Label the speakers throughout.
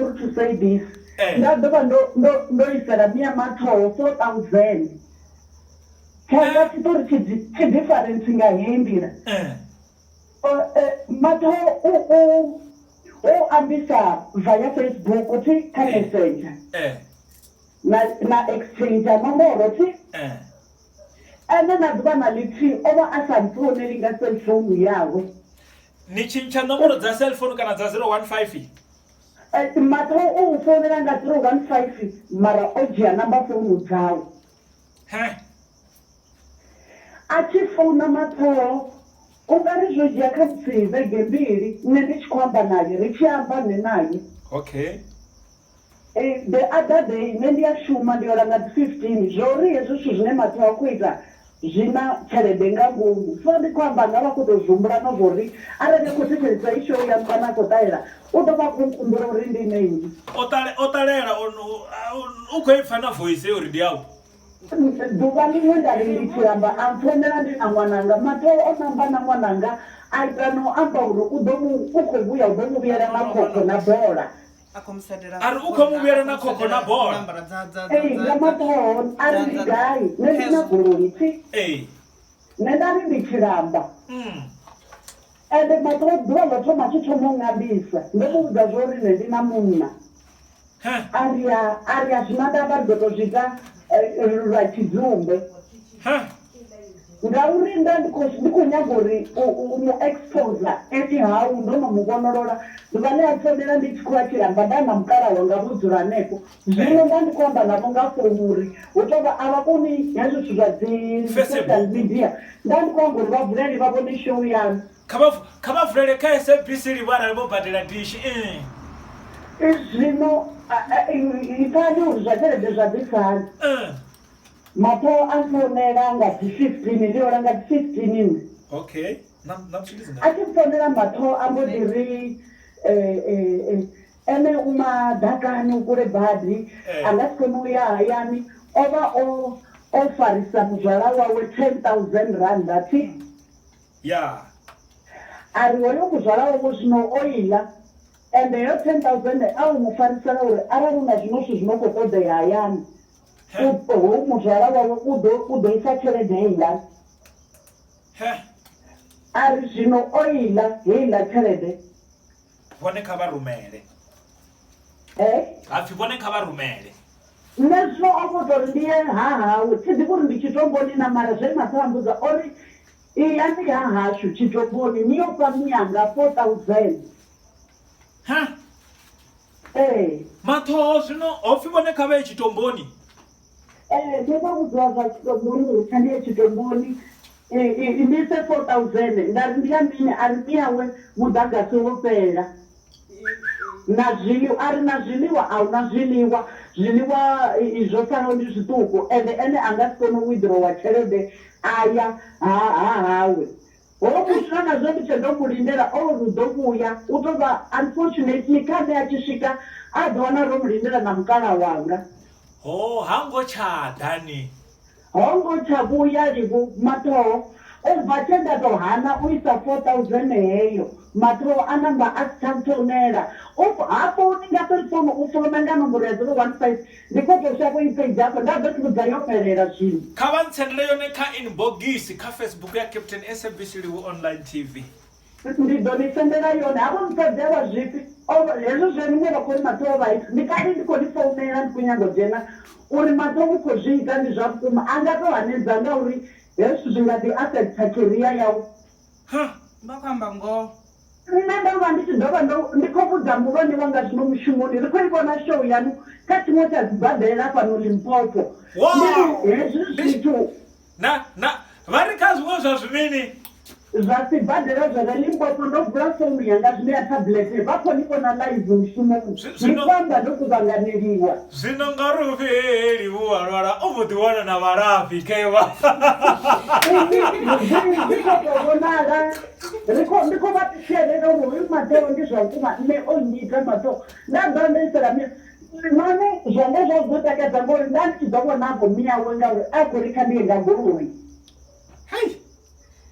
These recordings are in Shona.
Speaker 1: sorry to say this. Ndadova ndoisera mia matho 4,000. Kaya chitori chidifference ngahembira. Matho ambisa via Facebook uthi ka messenger. Na exchange nomboro uthi. Ene naduba nalithi oba asamfone linga cellphone yawe.
Speaker 2: Ni chincha nomboro za cellphone kana za 015?
Speaker 1: Matho ufonela nga 015 mara ojia number phone zawo. Achifona matho ungari zvoja katsive gembiri nendichikwamba naye richiamba nenaye.
Speaker 2: Okay.
Speaker 1: The other day nendiyashuma ndiyoranga 15 zvori hezvo zvine matho akuita zvina tshelede nga ngomu so ndikwamba ngava kutozvumbura nozvori arenge kutecheresa ishow yamukanakodaira utova kunkumbura uri ndinei
Speaker 2: otalela ukhoipfa na voice yo ridi yawo
Speaker 1: duva limwe ndari ndichiramba amfonera ndina mwananga matho onamba na mwananga aita noamba uri ukhovuya udomuvuyera makoko na bhola
Speaker 2: ari ukhomuvuyera na khoko na bhola
Speaker 1: ngamatho ari ndigai nendina gurunti nendari ndichiramba ende matho duva vatoma chitomong'abisa ndomuudza zvori nendina munna arya zvinadava ndotosvika rachidzumbe ngaurinda ndikunyagori umuexposa anyhow ndonomuvonorora ndivane atsonera ndichikuachiramba ndana mukara wanga vudzura nepo zvino ndandikwamba navo ngafomuri utova avakoni hezvo zvadzisocial media ndandikwangori vavhureni vavone show yanu
Speaker 2: kavavhurele ka SABC rivara rivobhadhela dishi
Speaker 1: zvino ifani uri zvateredze zvadzifani matho anfonera ngati 15 ndiora ngati 15
Speaker 2: okay
Speaker 1: achifonera matho ambodiri ene umadhakani ukure bhadhi angasikonuya hayani ova ofarisa muzvara wawe 10,000 rand ati ariwoyo muzvara wavo zvino oila ende yo 10,000 aumufarisana uri araruna zvinosvo zvinokokodheya hayani muzvara wawe udoisa tshelede heila ari zvino oila heila tshelede
Speaker 2: vone khavarumele hafi vone khavarumele
Speaker 1: nezvo ovotori ndiye hahawe tidi kuri ndichitomboni na mara zvematambudza ori iyandi hahashu chitomboni niyopa minyanga 4,000
Speaker 2: matho zvino hofi vone khava chitomboni
Speaker 1: ndinokudziwa zvachitomboni urichandiye chitomboni indise 4,000 ndari ndiyamini ari miyawe mudhagasi wopera nazviliwa ari nazviliwa hauna zviliwa izvosaro ndi zvituku ende ene angasikono withdrawa tshelede aya hahawe hokusvina nazvo ndichezomurindira rudokuya utova unfortunately kane achisvika azowana romurindira namukana wanga
Speaker 2: hangochadhani
Speaker 1: hongochakuya rivo matoo obva tendatohana uisa 4,000 heyo matoo anamba asitamtonera hapo uningaperifono ufona nganomboro ya 015 ndikotosvako ipeji apo ndabekudza yoperera zvinhu
Speaker 2: khavantsendele yone inbox Facebook ya Captain SABC Live Online TV
Speaker 1: ndidonisendera yone havo musadzeva zvipi hezvo zvenine vakoni matoo vaiti ndikadi ndikonifonera ndikunyangodena uri matoo ukozviita ndizvapfuma angatohanedzanga uri hezvo zvingati affecta career yavo
Speaker 3: vakamba ngo
Speaker 1: ndandova ndichidhova ndikobudza muroni vanga zvino mushumoni rikoikona show yanu katimota dzibhadhaira pano Limpopo hezvi zvitu
Speaker 2: vari kazvimwe zvazvimini
Speaker 1: zvasibhadhira zvakalimpopo ndobvura fomu yanga zvino yatablet vakonipona live mushumoni ndikwamba ndokuvanganiriwa
Speaker 2: zvino ngaruveli vuwarwara uvodiwana na varafi keva
Speaker 1: ndikotovonaka ndikovatisherero uyu matoo ndizvakuma neonyika matoo ndabva ndoisera mane zvanga zvazotakadza ngori ndandichidzakonapo miyawe ngauri agorika ndiengagoroi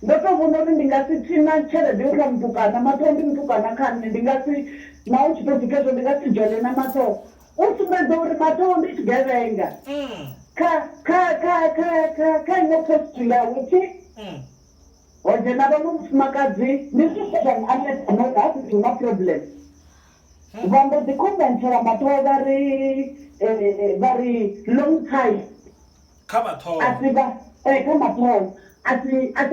Speaker 1: ndotovona uri ndingasitina tshelede ura mutukana matoo ndi mutukana kane ndingasi na uchitofikazvo ndikasijone namato usingadori mato ndichigevenga kainopostula uti ojena vamwe mufumakadzi ndisizvananetanoaasina problem vambodikomentera mato vari long time asiva kamato asi I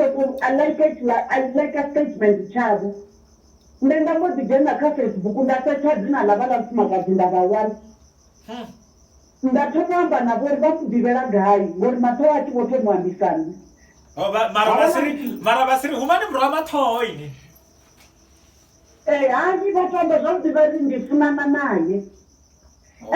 Speaker 1: like a statement chavo ndendambodzigena kafacebook ndasachadzina lava vafumakadzi ndavawana ndatomamba navo ri vamudivela gai ngori matoo achivotomwambisana
Speaker 2: mara vasiri humani mro wamatoo ini
Speaker 1: hanyi vatamba zvamudiva ri ndifunana naye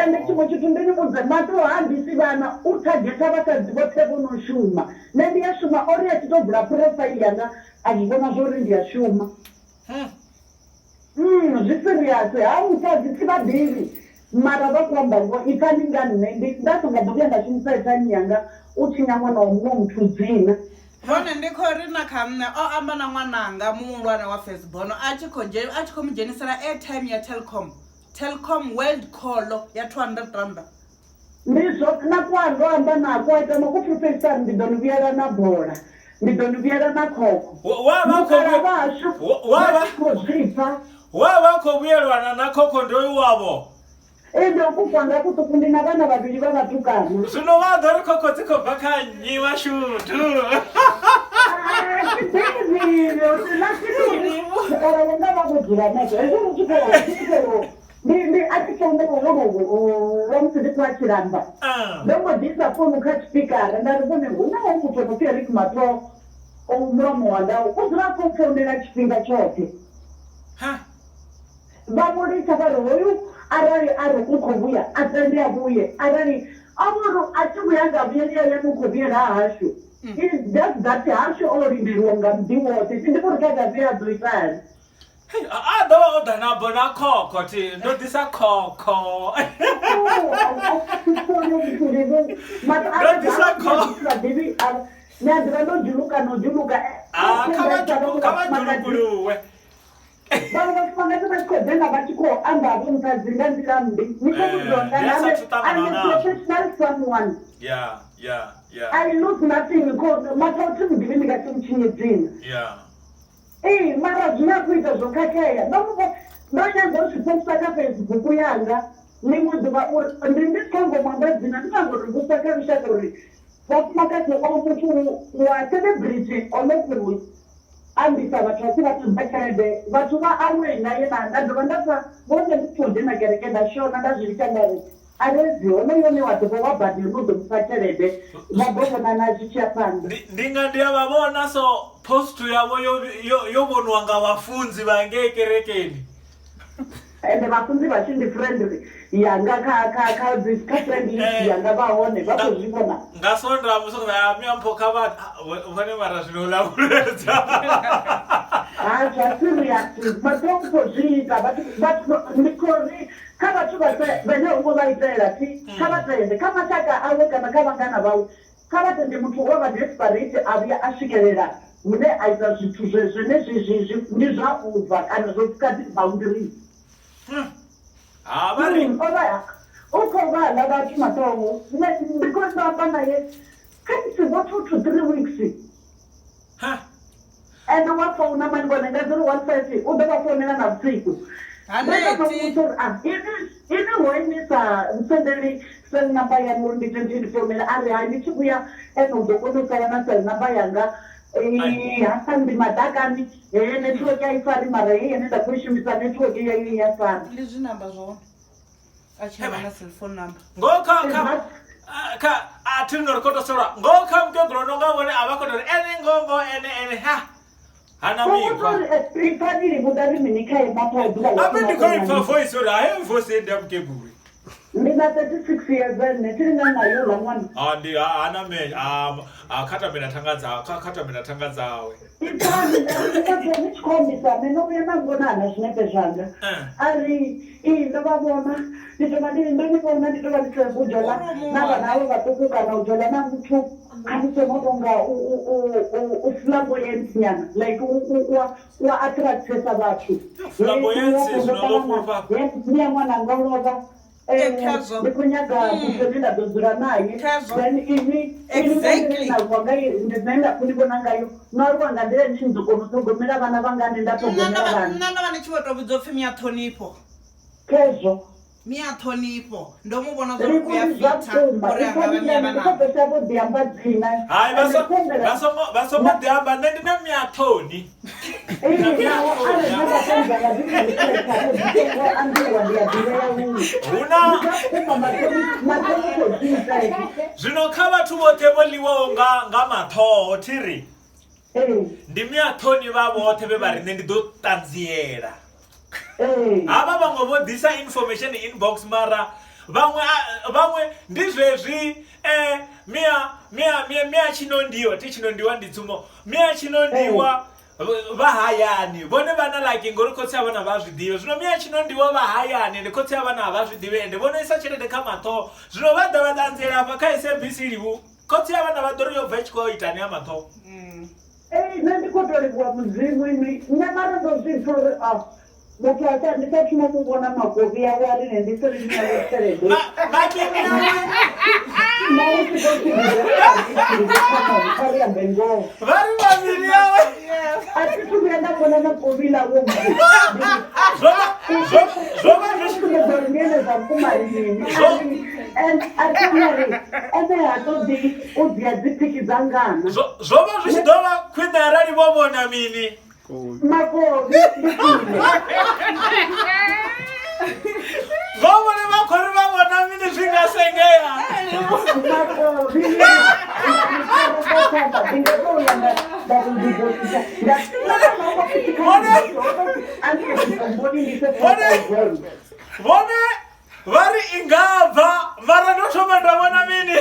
Speaker 1: ende chimwe chitu ndinimudze matoo handisi vana utageta vakadzi vote vonoshuma nendiyashuma ori achitobvura profaili yanga achivona zvori ndiyashuma zvisiriyasi hamukadzi tivadivi mara vakuambango ikaningane ndatongadokuya ndashumisa itani yanga uchinyamwana wamumwe mutudzina
Speaker 3: vone ndikori na khamne o amba na n'wananga mulwana wa Faceboono achikomujenisela airtime ya Telkom World Call ya 200 rand
Speaker 1: ndizvo nakwando amba nako aita makufurufesari ndidonuviyara na bhora ndidonuviyara na khoko vakozvipa
Speaker 2: wavakobuyelwana na khoko ndoiwavo
Speaker 1: ndokufanga kuti kundina vana vaviri vavatukana
Speaker 2: zvino vadhori khoko dzikobva kanyi vashutu
Speaker 1: vanga vakudzira nazo ezvomuchikoro achitondevamusindikuachiramba ndombodisa fonu kachipikara ndaribone hunawo mutonoperik mato omuromo wandao uzirakofonera chipinga chote vamudisa vari hoyu arari ari mukobuya asende abuye arari amuru achibuyanga buyeliya mukobuya rahashu that hashu orindirwa ngamdiwote tindikurikagaziyazoitari
Speaker 2: adova odanabo na khoko ti ndodisa khoko
Speaker 1: nandira nojuluka
Speaker 2: kavajulukuluwe
Speaker 1: vavafanativachikodzena vachiko ambavo mukadzinga ndirambi nikokuzoaneprofessional someone I lose nothing matauti mudivi ndikatimuchinyedzina mara zvina kuita zvokakeya ndonyangozviposta kafacebook yanga nemudziva ndindikangomwambadzina ndikangorumbusa karushaka ruri vafumakadzi omutu wacelebrity olokuru ambisa vathu vasi vatibacharebe vathu va aruenaye nanga ndova ndafa vonge nditode makereke ndashona ndazviita ndari areziwo noyone wadhoko wabhadhi unodomusacherebe vabovonana zvichapanda
Speaker 2: ndingandiyavavona so postu yavo yovonwa nga vafunzi vange ekerekeni
Speaker 1: ende vafunzi vachindifriendly yanga kafriendly yanga vaone vakuzvivona
Speaker 2: ngasondra musokuyamyampoka vane mara zvinolavuledza
Speaker 1: zvasiriyasi matokuzviita ndikori kavatu veneuvo vaitaira ti kavatende kamataka avo kana kavangana vavo kavatende mutu wavadesperate avuya asvikerera mune aita zvithu zvezvinezvizvizvi ndizvaubva kana zvotikati boundaries uko vana vati matomo ndikosamba naye kaisivo 2 to 3 weeks ende wafona maningona ngaziri 150 udovafonera navusiku ini hoinisa msenderi sel namba yangu nditendindifonera ari hai ndichikuya enodokonosava na sel namba yanga hasandi madhakani network yaifari mara nenda kuishumisa network iyayo yafari
Speaker 3: ndizvinamba zvona achava na cellphone number
Speaker 2: ngoka atinorikodosora ngoka mukeguro nongavone avakodori ene ngombo ene ha hana
Speaker 1: ifaniri kudari minika yemapadura
Speaker 2: apendikoipa voice ori haye voice ende mukeguri
Speaker 1: Mina 36 years and netilinganayo la mwana.
Speaker 2: Ndi ana me khata mina thanga dzawe.
Speaker 1: Ipani ndakati nichikomisa nenokuya nambonana zvinepe zvanga. Ari ndo vabona nditova nditsebujola navana avo vatuku kana ujola namutu kanisemotonga uflamboyance nyana like wa attractesa vathu.
Speaker 2: Flamboyance zvinolokupa.
Speaker 1: Niya mwananga ulova. Ndikunyaga kutonenda dzodzura naye then ndinaenda kunibona ngayo norwanga ndire ndichinzokotogomera vana vanga ndendatogomera vana
Speaker 3: nanga vane chivotovidzo pfi miyathonipo
Speaker 1: kezvo
Speaker 3: miyathonipo ndomuvona zokuyafita uri
Speaker 1: angavamiyavanaavodhiamba dzina
Speaker 2: hayi vasomodhiamba nendina miyathoni zvino kha vathu vothe voliwawo nga mathoho thiri ndi miyathoni va vothe ve va rine ndi ḓo ṱanziela hava vamwe vo disa information inbox mara vamwe ndi zwezwi miya chinondiwa ti chinondiwa ndi tsumo miya chinondiwa va hayani vone vana like ngori khotsi ya vana va zwiḓivhe zvino miya chinondiwa va hayani ende khotsi ya vana va zwiḓivhe ende vone isa tshelede kha mathoho zvino va ḓa va ṱanziela hafha kha SABC livu khotsi ya vana va ḓo ri yo bva itshikho itani ya mathoho
Speaker 1: nṋe ndi khou tou livhuwa mudzimu ini nyamara ndo zwipfa uri muthu ndisatshuma muvhona magovi yawe ari ne ndi siri ndinayo tshelede
Speaker 2: vari maviri yawe
Speaker 1: asi thu vhuya nda vhona magovi lawo ngene zva kumarini atiari ene hatodi u dzhia dzipiki dza ngana
Speaker 2: zwo vha zwi tshi ḓo vha khwine arali vho vhona mini
Speaker 1: magovi
Speaker 2: vho vhone vha khou ri vha vhona mini zwi nga sengea vone va ri i nga bva mara no thoma nda vhona mini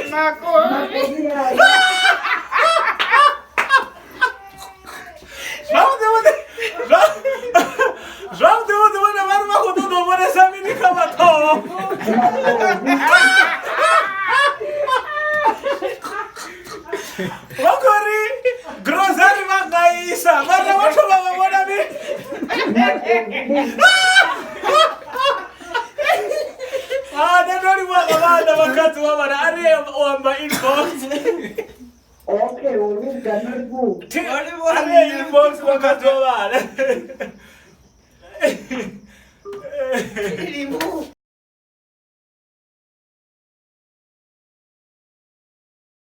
Speaker 2: zwavhuḓi vhone va ri vha khou ṱoḓa u vhonesa mini kha mathoho vha khou ri grocery va nga isa mara vha thoma va vhona mini nṋe ndo livhuwa nga vhana vakadzi wa vhana ari u amba inbox
Speaker 1: okay ulugana
Speaker 2: ari inbox vakadzi wa vhana